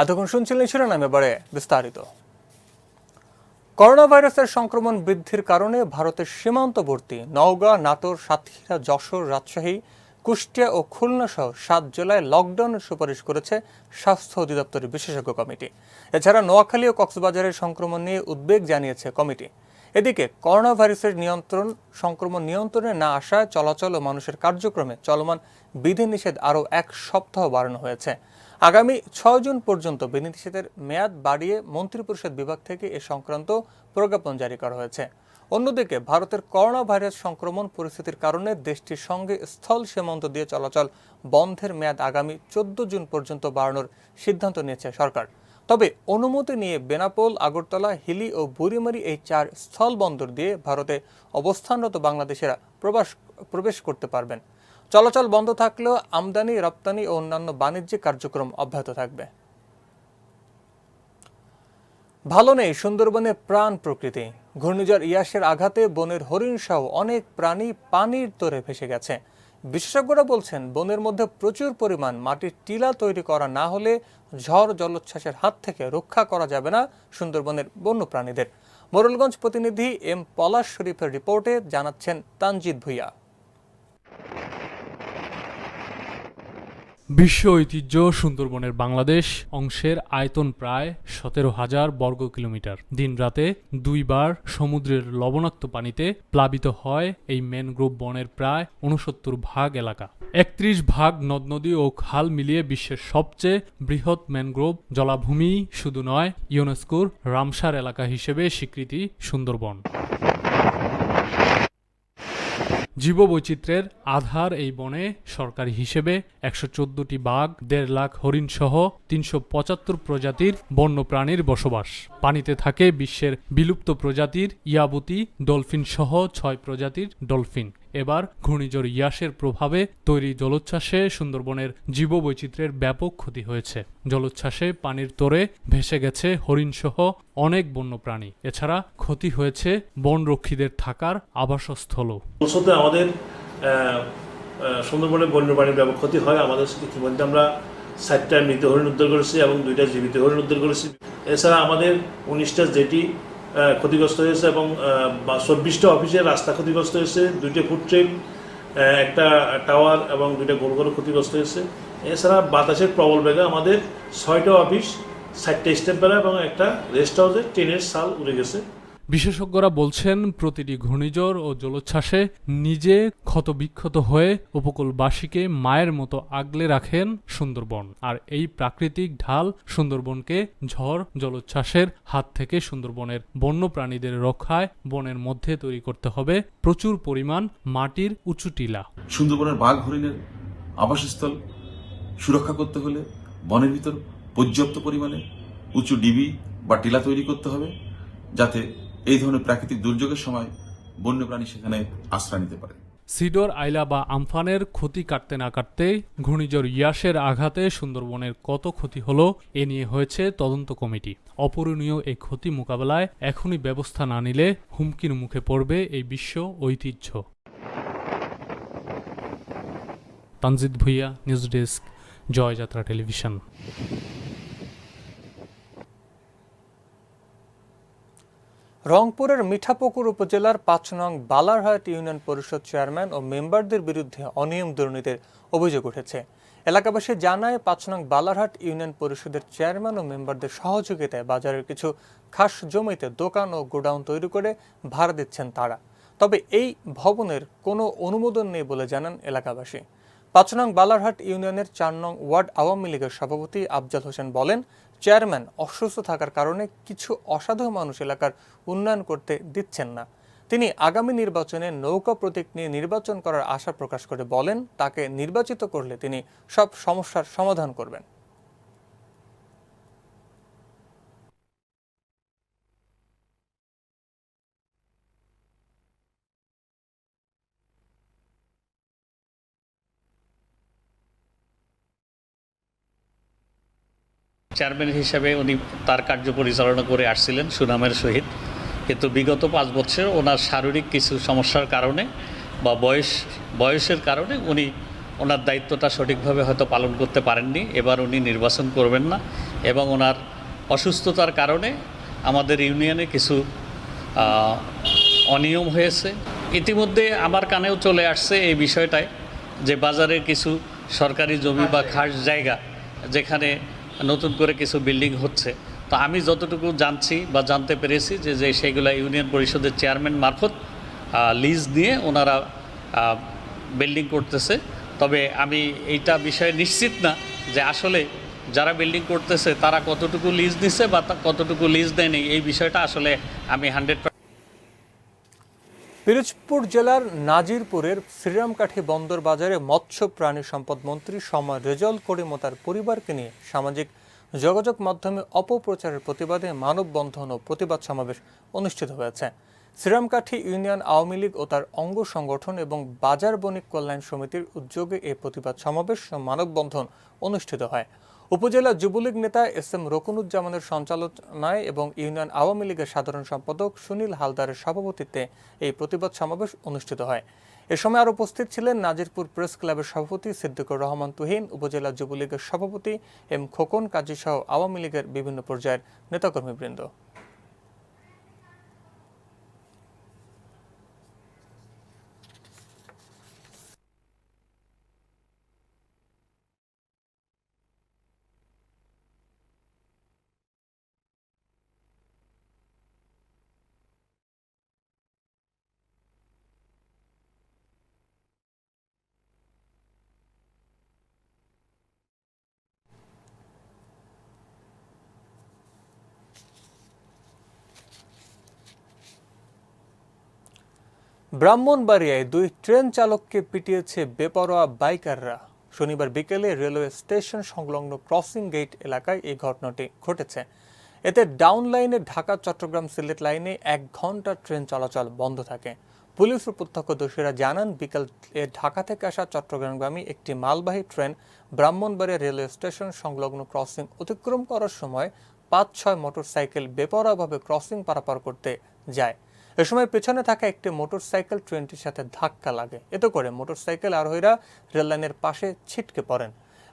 এতক্ষণ শুনছিলেন শিরোনাম, এবারে বিস্তারিত। করোনা ভাইরাসের সংক্রমণ বৃদ্ধির কারণে ভারতের সীমান্তবর্তী নওগাঁ, নাটোর, সাতক্ষীরা, যশোর, রাজশাহী, কুষ্টিয়া ও খুলনা সহ 7 জেলায় লকডাউনের সুপারিশ করেছে স্বাস্থ্য অধিদপ্তরের বিশেষজ্ঞ কমিটি। এছাড়া নোয়াখালী ও কক্সবাজারের সংক্রমণ নিয়ে উদ্বেগ জানিয়েছে কমিটি। এদিকে করোনা ভাইরাসের সংক্রমণ নিয়ন্ত্রণে না আসায় চলাচল ও মানুষের কার্যক্রমে চলমান বিধিনিষেধ আরও 1 সপ্তাহ বাড়ানো হয়েছে। আগামী 6 জুন পর্যন্ত বিধিনিষেধের মেয়াদ বাড়িয়ে মন্ত্রিপরিষদ বিভাগ থেকে এ সংক্রান্ত প্রজ্ঞাপন জারি করা হয়েছে। অন্যদিকে ভারতের করোনা ভাইরাস সংক্রমণ পরিস্থিতির কারণে দেশটির সঙ্গে স্থল সীমান্ত দিয়ে চলাচল বন্ধের মেয়াদ আগামী 14 জুন পর্যন্ত বাড়ানোর সিদ্ধান্ত নিয়েছে সরকার। তবে অনুমতি নিয়ে বেনাপোল, আগরতলা, হিলি ও বুড়িমারি এই 4 স্থল বন্দর দিয়ে ভারতে অবস্থানরত বাংলাদেশিরা প্রবেশ করতে পারবেন। চলাচল বন্ধ থাকলেও আমদানি, রপ্তানি ও অন্যান্য বাণিজ্যিক কার্যক্রম অব্যাহত থাকবে। ভালো নেই সুন্দরবনে প্রাণ প্রকৃতি। ঘূর্ণিঝড় ইয়াসের আঘাতে বনের হরিণ সহ অনেক প্রাণী পানির তোরে ভেসে গেছে। বিশেষজ্ঞরা বলছেন, বনের মধ্যে প্রচুর পরিমাণ মাটির টিলা তৈরি করা না হলে ঝড় জলোচ্ছ্বাসের হাত থেকে রক্ষা করা যাবে না সুন্দরবনের বন্যপ্রাণীদের। মোরেলগঞ্জ প্রতিনিধি এম পলাশ শরীফের রিপোর্টে জানাচ্ছেন তানজিদ ভুইয়া। বিশ্ব ঐতিহ্য সুন্দরবনের বাংলাদেশ অংশের আয়তন প্রায় 17,000 বর্গ কিলোমিটার। দিন রাতে 2 বার সমুদ্রের লবণাক্ত পানিতে প্লাবিত হয় এই ম্যানগ্রোভ বনের প্রায় 69% এলাকা। 31% নদ নদী ও খাল মিলিয়ে বিশ্বের সবচেয়ে বৃহৎ ম্যানগ্রোভ জলাভূমি শুধু নয়, ইউনেস্কোর রামসার এলাকা হিসেবে স্বীকৃতি সুন্দরবন। জীববৈচিত্র্যের আধার এই বনে সরকারি হিসেবে 114টি বাঘ, 1.5 লাখ হরিণ সহ 375 প্রজাতির বন্যপ্রাণীর বসবাস। পানিতে থাকে বিশ্বের বিলুপ্ত প্রজাতির ইয়াবুতি, ডলফিন সহ 6 প্রজাতির ডলফিন। এবার ঘূর্ণিঝড় ইয়াসের প্রভাবে তৈরি জলোচ্ছ্বাসে সুন্দরবনের জীববৈচিত্র্যের ব্যাপক ক্ষতি হয়েছে। জলোচ্ছ্বাসে পানির তোরে ভেসে গেছে হরিণ সহ অনেক বন্যপ্রাণী। এছাড়া ক্ষতি হয়েছে বনরক্ষীদের থাকার আবাসস্থলও। আমাদের সুন্দরবনের বন্যপ্রাণীর ব্যাপক ক্ষতি হয়। আমাদের ইতিমধ্যে আমরা 7টা মৃত হরিণ উদ্ধার করেছি এবং 2টা জীবিত হরিণ উদ্ধার করেছি। এছাড়া আমাদের 19টা জেটি ক্ষতিগ্রস্ত হয়েছে এবং 24টা অফিসের রাস্তা ক্ষতিগ্রস্ত হয়েছে, 2টা ফুড ট্রেন, একটা টাওয়ার এবং 2টা গোলঘর ক্ষতিগ্রস্ত হয়েছে। এছাড়া বাতাসের প্রবল বেগে আমাদের 6টা অফিস, 4টা স্টেপ বেড়া এবং একটা রেস্ট হাউসের টিনের ছাল উড়ে গেছে। বিশেষজ্ঞরা বলছেন, প্রতিটি ঘূর্ণিঝড় ও জলোচ্ছ্বাসে নিজে ক্ষতবিক্ষত হয়ে উপকূলবাসীকে মায়ের মতো আগলে রাখেন সুন্দরবন। আর এই প্রাকৃতিক ঢাল সুন্দরবনকে ঝড় জলোচ্ছ্বাসের হাত থেকে সুন্দরবনের বন্যপ্রাণীদের রক্ষায় বনের মধ্যে তৈরি করতে হবে প্রচুর পরিমাণ মাটির উঁচু টিলা। সুন্দরবনের বাঘ হরিণের আবাসস্থল সুরক্ষা করতে হলে বনের ভিতর পর্যাপ্ত পরিমাণে উঁচু ডিবি বা টিলা তৈরি করতে হবে, যাতে এই ধরনের প্রাকৃতিক দুর্যোগের সময় বন্যপ্রাণী সেখানে আশ্রয় নিতে পারে। সিডর, আইলা বা আমফানের ক্ষতি কাটতে না কাটতে ঘূর্ণিঝড় ইয়াসের আঘাতে সুন্দরবনের কত ক্ষতি হলো এ নিয়ে হয়েছে তদন্ত কমিটি। অপূরণীয় এই ক্ষতি মোকাবেলায় এখনই ব্যবস্থা না নিলে হুমকির মুখে পড়বে এই বিশ্ব ঐতিহ্য। Tanjid Bhuiya, news desk, Joyjatra television. রংপুরের মিঠাপুকুর উপজেলার 5 নং বালারহাট ইউনিয়ন পরিষদ চেয়ারম্যান ও মেম্বারদের বিরুদ্ধে অনিয়ম দুর্নীতির অভিযোগ উঠেছে। এলাকাবাসী জানায়, 5 নং বালারহাট ইউনিয়ন পরিষদের চেয়ারম্যান ও মেম্বারদের সহযোগিতায় বাজারের কিছু খাস জমিতে দোকান ও গোডাউন তৈরি করে ভাড়া দিচ্ছেন তারা। তবে এই ভবনের কোনো অনুমোদন নেই বলে জানান এলাকাবাসী। 5 নং বালারহাট ইউনিয়নের 4 নং ওয়ার্ড আওয়ামী লীগের সভাপতি আফজাল হোসেন বলেন, চেয়ারম্যান অসুস্থ থাকার কারণে কিছু অসাধু মানুষ এলাকার উন্নয়ন করতে দিচ্ছেন না। তিনি আগামী নির্বাচনে নৌকা প্রতীক নিয়ে নির্বাচন করার আশা প্রকাশ করে বলেন, তাকে নির্বাচিত করলে তিনি সব সমস্যার সমাধান করবেন। চেয়ারম্যান হিসেবে উনি তার কার্য পরিচালনা করে আসছিলেন সুনামের সহিত, কিন্তু বিগত 5 বছর ওনার শারীরিক কিছু সমস্যার কারণে বা বয়সের কারণে উনি ওনার দায়িত্বটা সঠিকভাবে হয়তো পালন করতে পারেননি। এবার উনি নির্বাচন করবেন না এবং ওনার অসুস্থতার কারণে আমাদের ইউনিয়নে কিছু অনিয়ম হয়েছে। ইতিমধ্যে আমার কানেও চলে আসছে এই বিষয়টায় যে বাজারের কিছু সরকারি জমি বা খাস জায়গা যেখানে নতুন করে কিছু বিল্ডিং হচ্ছে, তো আমি যতটুকু জানছি বা জানতে পেরেছি যে সেগুলা ইউনিয়ন পরিষদের চেয়ারম্যান মারফত লিজ নিয়ে ওনারা বিল্ডিং করতেছে। তবে আমি এইটা বিষয়ে নিশ্চিত না যে আসলে যারা বিল্ডিং করতেছে তারা কতটুকু লিজ নিছে বা কতটুকু লিজ দেয়নি, এই বিষয়টা আসলে আমি 100%। পিরোজপুর জেলার নাজিরপুরের শ্রীরামকাঠি বন্দর বাজারে মৎস্য প্রাণী সম্পদ মন্ত্রী সময় রেজাউল করিম ও তার পরিবারকে নিয়ে সামাজিক যোগাযোগ মাধ্যমে অপপ্রচারের প্রতিবাদে মানববন্ধন ও প্রতিবাদ সমাবেশ অনুষ্ঠিত হয়েছে। শ্রীরামকাঠি ইউনিয়ন আওয়ামী লীগ ও তার অঙ্গ সংগঠন এবং বাজার বণিক কল্যাণ সমিতির উদ্যোগে এই প্রতিবাদ সমাবেশ ও মানববন্ধন অনুষ্ঠিত হয়। উপজেলা যুবলীগ নেতা এস.এম. রকুনুজ্জামানের সঞ্চালনায় এবং ইউনিয়ন আওয়ামী লীগের সাধারণ সম্পাদক সুনীল হালদারের সভাপতিত্বে এই প্রতিবাদ সমাবেশ অনুষ্ঠিত হয়। এ সময় আরও উপস্থিত ছিলেন নাজিরপুর প্রেস ক্লাবের সভাপতি সিদ্দিকুর রহমান তুহিন, উপজেলা যুবলীগের সভাপতি এম খোকন কাজী সহ আওয়ামী লীগের বিভিন্ন পর্যায়ের নেতাকর্মীবৃন্দ। ব্রাহ্মণবাড়িয়ায় দুই ট্রেন চালককে পিটিয়েছে বেপরোয়া বাইকাররা। শনিবার বিকেলে রেলওয়ে স্টেশন সংলগ্ন ক্রসিং গেট এলাকায় এই ঘটনাটি ঘটেছে। এতে ডাউন লাইনে ঢাকা চট্টগ্রাম সিলেট লাইনে 1 ঘন্টা ট্রেন চলাচল বন্ধ থাকে। পুলিশ ও প্রত্যক্ষদর্শীরা জানান, বিকেলে ঢাকা থেকে আসা চট্টগ্রামগামী একটি মালবাহী ট্রেন ব্রাহ্মণবাড়িয়া রেলওয়ে স্টেশন সংলগ্ন ক্রসিং অতিক্রম করার সময় 5-6 মোটরসাইকেল বেপরোয়াভাবে ক্রসিং পারাপার করতে যায়। এ সময় পেছনে থাকা একটি মোটরসাইকেল ট্রেনটির সাথে ধাক্কা লাগে। এতে করে মোটরসাইকেল আরোহীরা রেললাইনের পাশে ছিটকে পড়েন।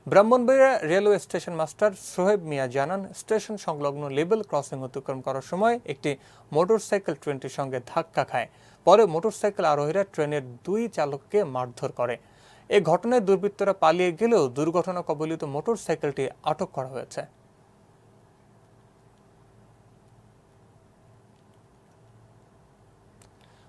Brahmanbaria railway station master Soheb Mia জানান, স্টেশন সংলগ্ন লেভেল ক্রসিং অতিক্রম করার সময় একটি মোটরসাইকেল ট্রেনটির সঙ্গে ধাক্কা খায়। পরে মোটরসাইকেল আরোহীরা ট্রেনের 2 চালককে মারধর করে। এই ঘটনায় দুর্বৃত্তরা পালিয়ে গেলেও দুর্ঘটনা কবলিত মোটরসাইকেলটি আটক করা হয়েছে।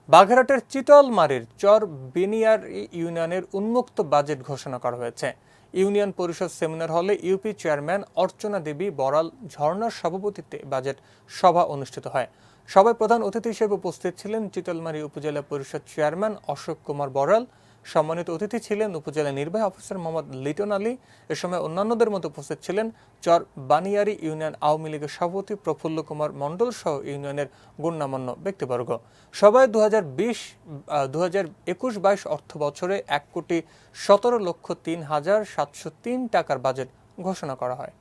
বাগেরহাটের চিতলমারীর চর বেনিয়ারি ইউনিয়নের উন্মুক্ত বাজেট ঘোষণা করা হয়েছে। ইউনিয়ন পরিষদ সেমিনার হলে ইউপি চেয়ারম্যান অর্চনা দেবী বড়াল ঝর্ণার সভাপতিত্বে বাজেট সভা অনুষ্ঠিত হয়। সভায় প্রধান অতিথি হিসেবে উপস্থিত ছিলেন চিতলমারী উপজেলা পরিষদ চেয়ারম্যান অশোক কুমার বড়াল। সম্মানিত অতিথি ছিলেন উপজেলা নির্বাহী অফিসার মোহাম্মদ লিটন আলী। এ সময় অন্যান্যদের মধ্যে উপস্থিত ছিলেন চর বানিয়ারি ইউনিয়ন আওয়ামী লীগের সভাপতি প্রফুল্ল কুমার মণ্ডল সহ ইউনিয়নের গণ্যমান্য ব্যক্তিবর্গ। সভায় 2021-22 অর্থ বছরে 1,17,03,703 টাকার বাজেট ঘোষণা করা হয়।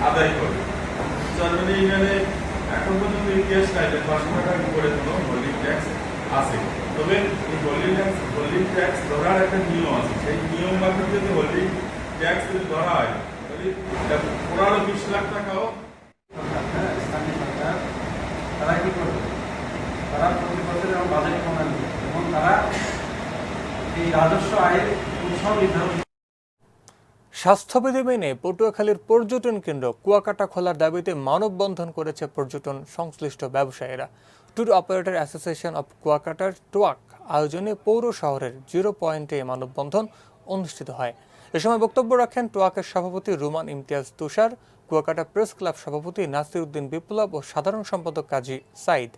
আদায় করে চরমানি ইউনিয়নে এখন পর্যন্ত ইতিহাস নাই যে 500 টাকার উপরে কোনো হোল্ডিং ট্যাক্স আছে। তবে এই হোল্ডিং ট্যাক্স ধরার একটা নিয়ম আছে। সেই নিয়ম মাফিক যদি হোল্ডিং ট্যাক্স যদি ধরা হয় তাহলে 15-20 লাখ টাকাও স্থানীয় সরকার তারা কি করবে, তারা প্রতি বছর বাজেট কমানো এবং তারা এই রাজস্ব আয়ের উৎস নির্ধারণ। স্বাস্থ্যবিধি মেনে পটুয়াখালীর পর্যটন কেন্দ্র কুয়াকাটা খোলার দাবিতে মানববন্ধন করেছে পর্যটন সংশ্লিষ্ট ব্যবসায়ীরা। ট্যুর অপারেটর অ্যাসোসিয়েশন অব কুয়াকাটার টোয়াক আয়োজনে পৌর শহরের 0 পয়েন্টে মানববন্ধন অনুষ্ঠিত হয়। এ সময় বক্তব্য রাখেন টোয়াকের সভাপতি রুমান ইমতিয়াজ তুষার, কুয়াকাটা প্রেস ক্লাব সভাপতি নাসির উদ্দিন বিপ্লব ও সাধারণ সম্পাদক কাজী সাইদ।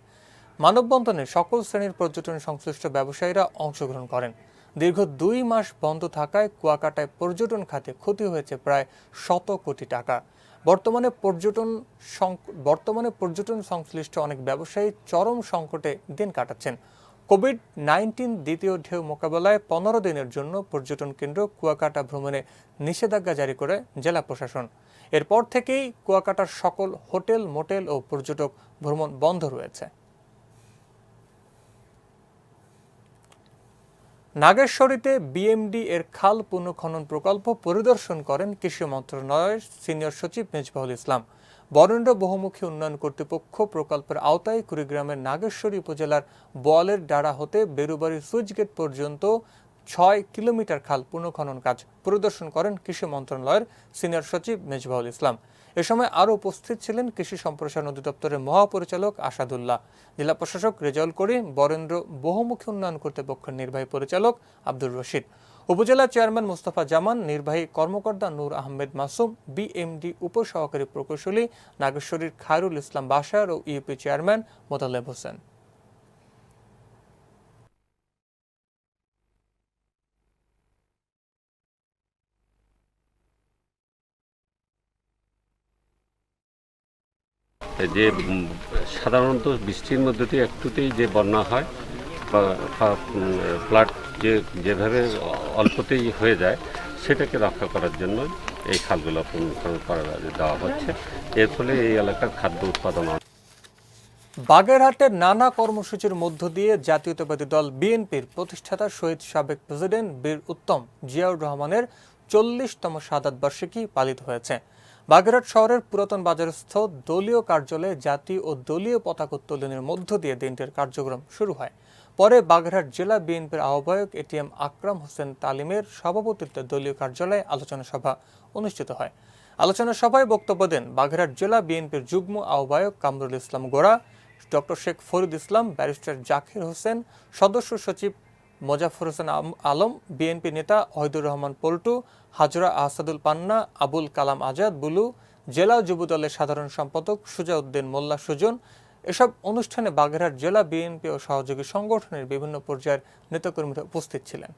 মানববন্ধনে সকল শ্রেণীর পর্যটন সংশ্লিষ্ট ব্যবসায়ীরা অংশগ্রহণ করেন। দীর্ঘ 2 মাস বন্ধ থাকায় কুয়াকাটায় পর্যটন খাতে ক্ষতি হয়েছে প্রায় 100 কোটি টাকা। বর্তমানে পর্যটন সংশ্লিষ্ট অনেক ব্যবসায়ী চরম সংকটে দিন কাটাচ্ছেন। কোভিড-19 দ্বিতীয় ঢেউ মোকাবেলায় 15 দিনের জন্য পর্যটন কেন্দ্র কুয়াকাটা ভ্রমণে নিষেধাজ্ঞা জারি করে জেলা প্রশাসন। এরপর থেকেই কুয়াকাটার সকল হোটেল, মোটেল ও পর্যটক ভ্রমণ বন্ধ রয়েছে। নাগেশ্বরীতে বিএমডি এর খাল পুনঃখনন প্রকল্প পরিদর্শন করেন কৃষি মন্ত্রণালয়ের সিনিয়র সচিব মেজবাহুল ইসলাম। বরেন্দ্র বহুমুখী উন্নয়ন কর্তৃপক্ষ প্রকল্পের আওতায় কুড়িগ্রামের নাগেশ্বরী উপজেলার বোয়ালের ডাড়া হতে বেরুবাড়ি সুইচগেট পর্যন্ত 6 কিলোমিটার খাল পুনঃখনন কাজ পরিদর্শন করেন কৃষি মন্ত্রণালয়ের সিনিয়র সচিব মেজবাহুল ইসলাম। এ সময় আরও উপস্থিত ছিলেন কৃষি সম্প্রসারণ অধিদপ্তরের মহাপরিচালক আসাদুল্লাহ, জেলা প্রশাসক রেজাউল করিম, বরেন্দ্র বহুমুখী উন্নয়ন কর্তৃপক্ষের নির্বাহী পরিচালক আব্দুর রশিদ, উপজেলা চেয়ারম্যান মোস্তফা জামান, নির্বাহী কর্মকর্তা নূর আহমেদ মাসুম, বিএমডি উপসহকারী প্রকৌশলী নাগেশ্বরীর খায়রুল ইসলাম বাশার ও ইউপি চেয়ারম্যান মোতালেব হোসেন। যে সাধারণত বৃষ্টির মধ্যে দিয়ে একটুতেই যে বন্যা হয় বা ফ্লাড যেভাবে অল্পতেই হয়ে যায়, সেটাকে রক্ষা করার জন্য এই খালগুলো পুনঃখনন করা দেওয়া হচ্ছে। এর ফলে এই এলাকার খাদ্য উৎপাদন। বাগেরহাটের নানা কর্মসূচির মধ্য দিয়ে জাতীয়তাবাদী দল বিএনপির প্রতিষ্ঠাতা শহীদ সাবেক প্রেসিডেন্ট বীর উত্তম জিয়াউর রহমানের 40তম শাহাদাত বার্ষিকী পালিত হয়েছে। বাগেরহাট শহরের পুরাতন বাজারস্থ দলীয় কার্যালয়ে জাতীয় ও দলীয় পতাকা উত্তোলনের মধ্য দিয়ে দিনটির কার্যক্রম শুরু হয়। পরে বাগেরহাট জেলা বিএনপির আহ্বায়ক এটিএম আকরাম হোসেন তালিমের সভাপতিত্বে দলীয় কার্যালয়ে আলোচনা সভা অনুষ্ঠিত হয়। আলোচনা সভায় বক্তব্য দেন বাগেরহাট জেলা বিএনপির যুগ্ম আহ্বায়ক কামরুল ইসলাম গোড়া, ডক্টর শেখ ফরিদ ইসলাম, ব্যারিস্টার জাকির হোসেন, সদস্য সচিব মোজাফর হোসেন আলম, বিএনপি নেতা ওহিদুর রহমান পল্টু, হাজরা আসাদুল পান্না, আবুল কালাম আজাদ বুলু, জেলা যুবদলের সাধারণ সম্পাদক সুজাউদ্দিন মোল্লা সুজন। এসব অনুষ্ঠানে বাগেরহাট জেলা বিএনপি ও সহযোগী সংগঠনের বিভিন্ন পর্যায়ের নেতাকর্মীরা উপস্থিত ছিলেন।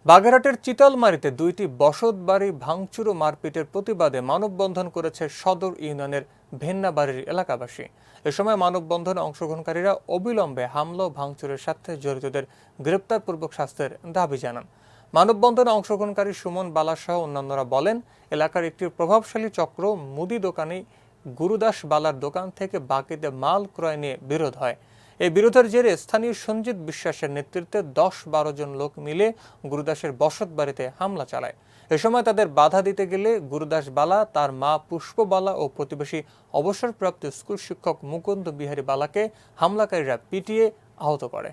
বাগেরহাটের চিতলমারীতে 2টি বসত বাড়ি ভাঙচুর ও মারপিটের প্রতিবাদে মানববন্ধন করেছে সদর ইউনিয়নের ভেন্নাবাড়ির এলাকাবাসী। এ সময় মানববন্ধনে অংশগ্রহণকারীরা অবিলম্বে হামলা ও ভাঙচুরের সাথে জড়িতদের গ্রেপ্তারপূর্বক শাস্তির দাবি জানান। মানববন্ধনে অংশগ্রহণকারী সুমন বালা সহ অন্যান্যরা বলেন, এলাকার একটি প্রভাবশালী চক্র মুদি দোকানি গুরুদাস বালার দোকান থেকে বাকিতে মাল ক্রয় নিয়ে বিরোধ হয়। এই বিরোধের জেরে স্থানীয় সঞ্জিত বিশ্বাসের নেতৃত্বে 10-12 জন লোক মিলে গুরুদাসের বসত বাড়িতে হামলা চালায়। এ সময় তাদের বাধা দিতে গেলে গুরুদাস বালা, তার মা পুষ্প বালা ও প্রতিবেশী অবসরপ্রাপ্ত স্কুল শিক্ষক মুকুন্দ বিহারী বালাকে হামলাকারীরা পিটিয়ে আহত করে।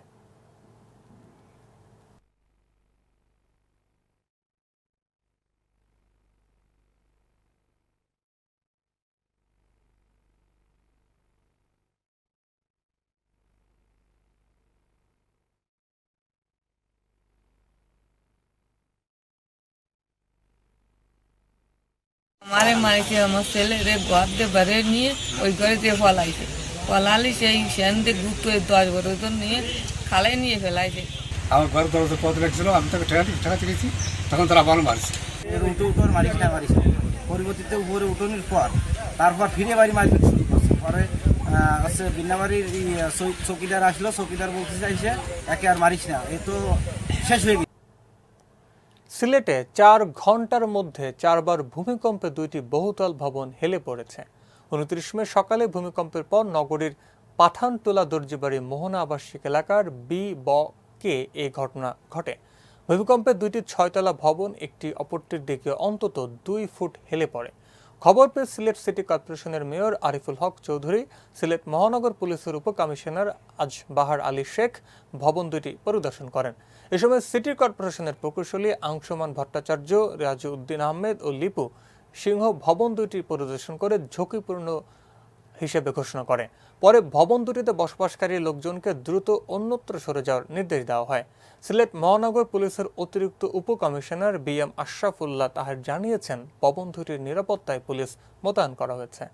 মারিছে আমার ছেলে রে ঘর দিয়ে বেড়ে নিয়ে ওই ঘরে দিয়ে ফলাইছে, ফলালি সেই সেনতে গুপ্ত 10 বছর নিয়ে খালে নিয়ে ফেলাইছে। আমার ঘর দরজা পথ রাখছিল, আমি তাকে ঠেকাতে গেছি, তখন তারা বল মারছে। উঠোর মারিস না মারিস, পরিবর্তিতে উপরে উঠোনের পর তারপর ফিরে বাড়ি মারপিট শুরু করছে। পরে হচ্ছে বিন্নাবাড়ির চৌকিদার আসলো, চৌকিদার বলতে চাইছে একে আর মারিস না, এ তো শেষ হয়ে গেছে। সিলেটে 4 ঘন্টার মধ্যে 4 বার ভূমিকম্পে 2টি বহুতল ভবন হেলে পড়েছে। 29 মে সকালে ভূমিকম্পের পর নগরীর পাঠানটোলা দর্জিবাড়ি মোহনা আবাসিক এলাকার কে এই ঘটনা ঘটে। ভূমিকম্পে 2টি 6তলা ভবন একটি অপরটির দিকে অন্তত 2 ফুট হেলে পড়ে। খবর পেয়ে সিলেট সিটি কর্পোরেশনের মেয়র আরিফুল হক চৌধুরী, সিলেট মহানগর পুলিশের উপকমিশনার আজবাহার আলী শেখ ভবন 2টি পরিদর্শন করেন। এ সময় সিটি কর্পোরেশনের প্রকৌশলী আংশুমান ভট্টাচার্য, রাজু উদ্দিন আহমেদ ও লিপু সিংহ ভবন 2টি পরিদর্শন করে ঝুঁকিপূর্ণ হিসেবে ঘোষণা করে। পরে ভবন 2টিতে বসবাসকারী লোকজনকে দ্রুত অন্যত্র সরে যাওয়ার নির্দেশ দেওয়া হয়। সিলেট মহানগর পুলিশের অতিরিক্ত উপকমিশনার বিএম আশরাফুল্লাহ তাহের জানিয়েছেন, ভবন 2টির নিরাপত্তায় পুলিশ মোতায়েন করা হয়েছে।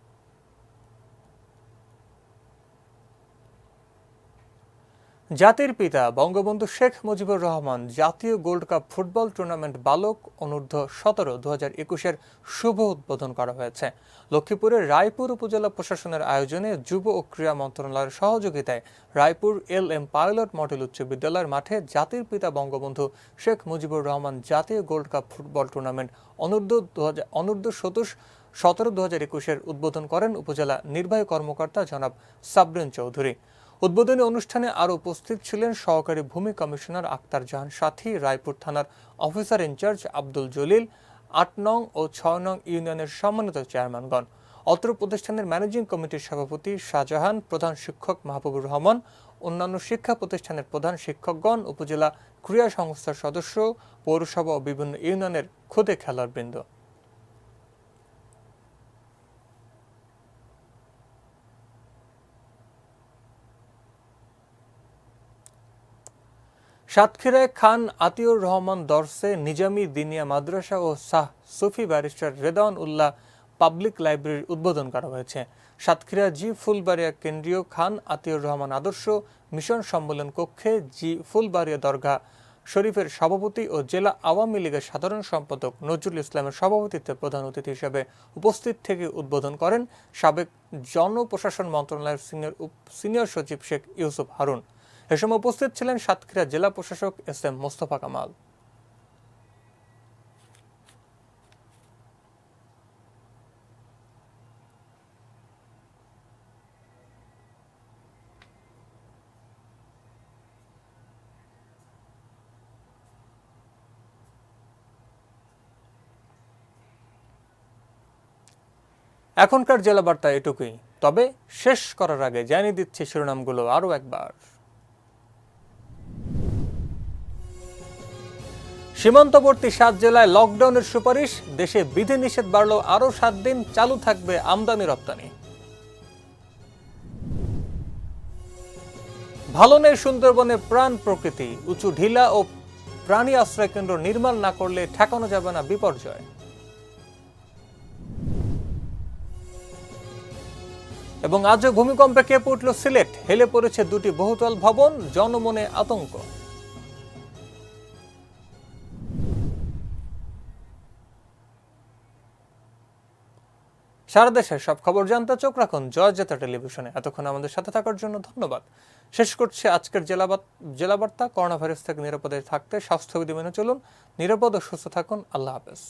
জাতির পিতা বঙ্গবন্ধু শেখ মুজিবুর রহমান জাতীয় গোল্ড কাপ ফুটবল টুর্নামেন্ট বালক অনূর্ধ্ব 17 2021-এর শুভ উদ্বোধন করা হয়েছে। লক্ষ্মীপুরের রায়পুর উপজেলা প্রশাসনের আয়োজনে যুব ও ক্রীড়া মন্ত্রণালয়ের সহযোগিতায় রায়পুর LM পাইলট মডেল উচ্চ বিদ্যালয়ের মাঠে জাতির পিতা বঙ্গবন্ধু শেখ মুজিবুর রহমান জাতীয় গোল্ড কাপ ফুটবল টুর্নামেন্ট অনূর্ধ্ব 17 2021-এর উদ্বোধন করেন উপজেলা নির্বাহী কর্মকর্তা জনাব সাবরিন চৌধুরী। উদ্বোধনী অনুষ্ঠানে আরও উপস্থিত ছিলেন সহকারী ভূমি কমিশনার আক্তার জাহান সাথী, রায়পুর থানার অফিসার ইনচার্জ আব্দুল জলিল, 8 নং ও 6 নং ইউনিয়নের সম্মানিত চেয়ারম্যানগণ, অত্র প্রতিষ্ঠানের ম্যানেজিং কমিটির সভাপতি শাহজাহান, প্রধান শিক্ষক মাহবুবুর রহমান, অন্যান্য শিক্ষা প্রতিষ্ঠানের প্রধান শিক্ষকগণ, উপজেলা ক্রীড়া সংস্থার সদস্য, পৌরসভা ও বিভিন্ন ইউনিয়নের খুদে খেলোয়াড়বৃন্দ। সাতক্ষীরায় খান আতিউর রহমান দরসে নিজামী দিনিয়া মাদ্রাসা ও শাহ সুফি ব্যারিস্টার রেদওয়ান উল্লাহ পাবলিক লাইব্রেরির উদ্বোধন করা হয়েছে। সাতক্ষীরা জি ফুলবাড়িয়া কেন্দ্রীয় খান আতিউর রহমান আদর্শ মিশন সম্মেলন কক্ষে জি ফুলবাড়িয়া দরগা শরীফের সভাপতি ও জেলা আওয়ামী লীগের সাধারণ সম্পাদক নজরুল ইসলামের সভাপতিত্বে প্রধান অতিথি হিসেবে উপস্থিত থেকে উদ্বোধন করেন সাবেক জনপ্রশাসন মন্ত্রণালয়ের সিনিয়র সচিব শেখ ইউসুফ হারুন। এ সময় উপস্থিত ছিলেন সাতক্ষীরা জেলা প্রশাসক SM মোস্তফা কামাল। এখনকার জেলা বার্তা এটুকুই, তবে শেষ করার আগে জানিয়ে দিচ্ছি শিরোনামগুলো আরও একবার। সীমান্তবর্তী 7 জেলায় লকডাউনের সুপারিশ, দেশে বিধিনিষেধ বাড়লেও আরও 7 দিন চালু থাকবে আমদানি রপ্তানি। ভালো নেই সুন্দরবনে প্রাণ প্রকৃতি, উঁচু ঢিলা ও প্রাণী আশ্রয় কেন্দ্র নির্মাণ না করলে ঠেকানো যাবে না বিপর্যয়। এবং আজও ভূমিকম্পে কেঁপে উঠল সিলেট, হেলে পড়েছে 2টি বহুতল ভবন, জনমনে আতঙ্ক। সারা দেশের সব খবর জানতে চোখ রাখুন জয়যাত্রা টেলিভিশনে। এতক্ষণ আমাদের সাথে থাকার জন্য ধন্যবাদ। শেষ করছে আজকের জেলা বার্তা। করোনা ভাইরাস থেকে নিরাপদে থাকতে স্বাস্থ্যবিধি মেনে চলুন, নিরাপদ ও সুস্থ থাকুন। আল্লাহ হাফেজ।